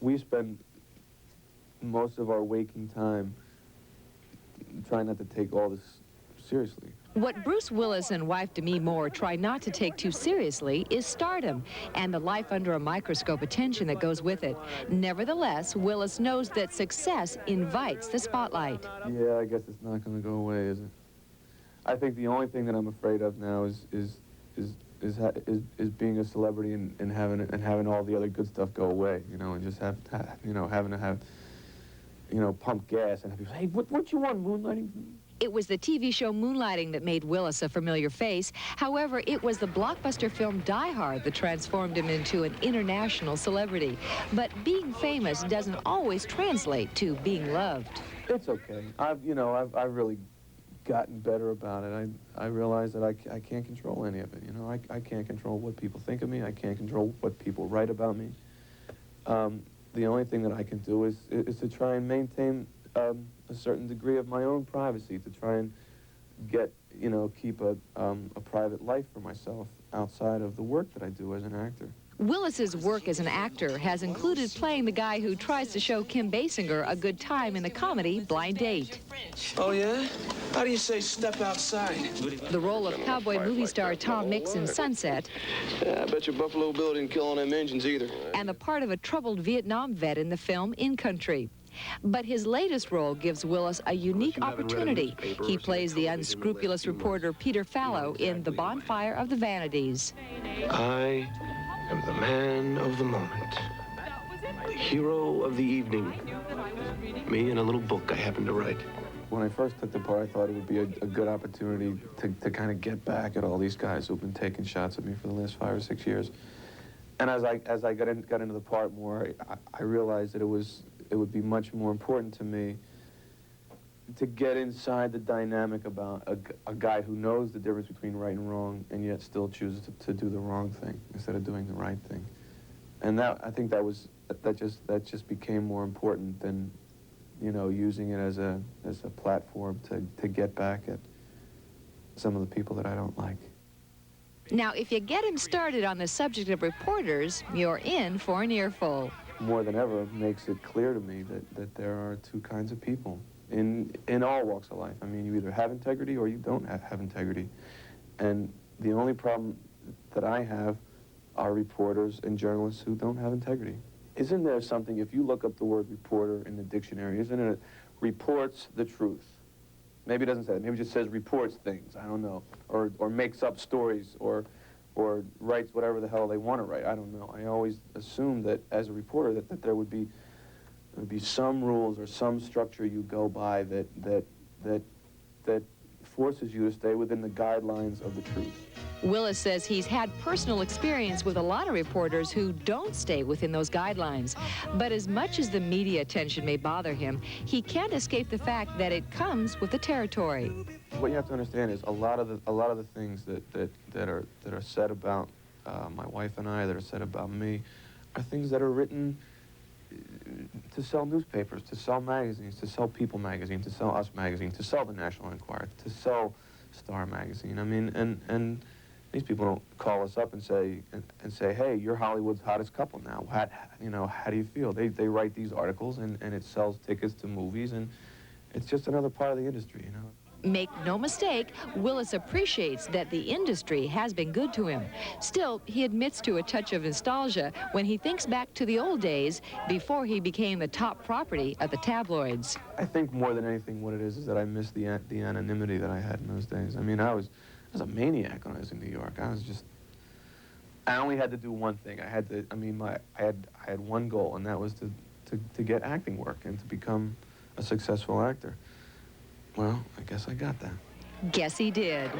we spend most of our waking time trying not to take all this seriously. What Bruce Willis and wife Demi Moore try not to take too seriously is stardom and the life under a microscope attention that goes with it. Nevertheless, Willis knows that success invites the spotlight. Yeah, I guess it's not going to go away, is it? I think the only thing that I'm afraid of now is being a celebrity and having all the other good stuff go away, you know, and just having to have, you know, pump gas and have people say, hey, what you want, moonlighting? It was the TV show Moonlighting that made Willis a familiar face. However, it was the blockbuster film Die Hard that transformed him into an international celebrity. But being famous doesn't always translate to being loved. It's okay. I've really gotten better about it. I realize that I can't control any of it. You know, I can't control what people think of me. I can't control what people write about me. The only thing that I can do is to try and maintain a certain degree of my own privacy, to try and keep a private life for myself outside of the work that I do as an actor. Willis's work as an actor has included playing the guy who tries to show Kim Basinger a good time in the comedy Blind Date. Oh, yeah? How do you say step outside? The role of cowboy movie star Tom Mix in Sunset. Yeah, I bet your Buffalo Bill didn't kill on them engines either. And the part of a troubled Vietnam vet in the film In Country. But his latest role gives Willis a unique opportunity. He plays the unscrupulous reporter Peter Fallow in The Bonfire of the Vanities. I am the man of the moment, the hero of the evening. Me and a little book I happen to write. When I first took the part, I thought it would be a good opportunity to kind of get back at all these guys who've been taking shots at me for the last 5 or 6 years. And as I got into the part more, I realized that it would be much more important to me to get inside the dynamic about a guy who knows the difference between right and wrong and yet still chooses to do the wrong thing instead of doing the right thing. And I think that just became more important than, you know, using it as a platform to get back at some of the people that I don't like. Now, if you get him started on the subject of reporters, you're in for an earful. More than ever makes it clear to me that there are two kinds of people in all walks of life. I mean, you either have integrity or you don't have integrity. And the only problem that I have are reporters and journalists who don't have integrity. Isn't there something, if you look up the word reporter in the dictionary, isn't it reports the truth? Maybe it doesn't say that. Maybe it just says reports things, I don't know, or makes up stories, or writes whatever the hell they want to write. I don't know. I always assumed that as a reporter that there would be some rules or some structure you go by that forces you to stay within the guidelines of the truth. Willis says he's had personal experience with a lot of reporters who don't stay within those guidelines. But as much as the media attention may bother him, he can't escape the fact that it comes with the territory. What you have to understand is a lot of the things that are said about my wife and I, that are said about me, are things that are written to sell newspapers, to sell magazines, to sell People magazine, to sell Us magazine, to sell the National Enquirer, to sell Star magazine. I mean, and these people don't call us up and say, hey, you're Hollywood's hottest couple now. How do you feel? They write these articles and it sells tickets to movies, and it's just another part of the industry, you know. Make no mistake, Willis appreciates that the industry has been good to him. Still, he admits to a touch of nostalgia when he thinks back to the old days before he became the top property of the tabloids. I think more than anything what it is that I miss the anonymity that I had in those days. I mean, I was a maniac when I was in New York. I only had to do one thing. I had one goal, and that was to get acting work and to become a successful actor. Well, I guess I got that. Guess he did.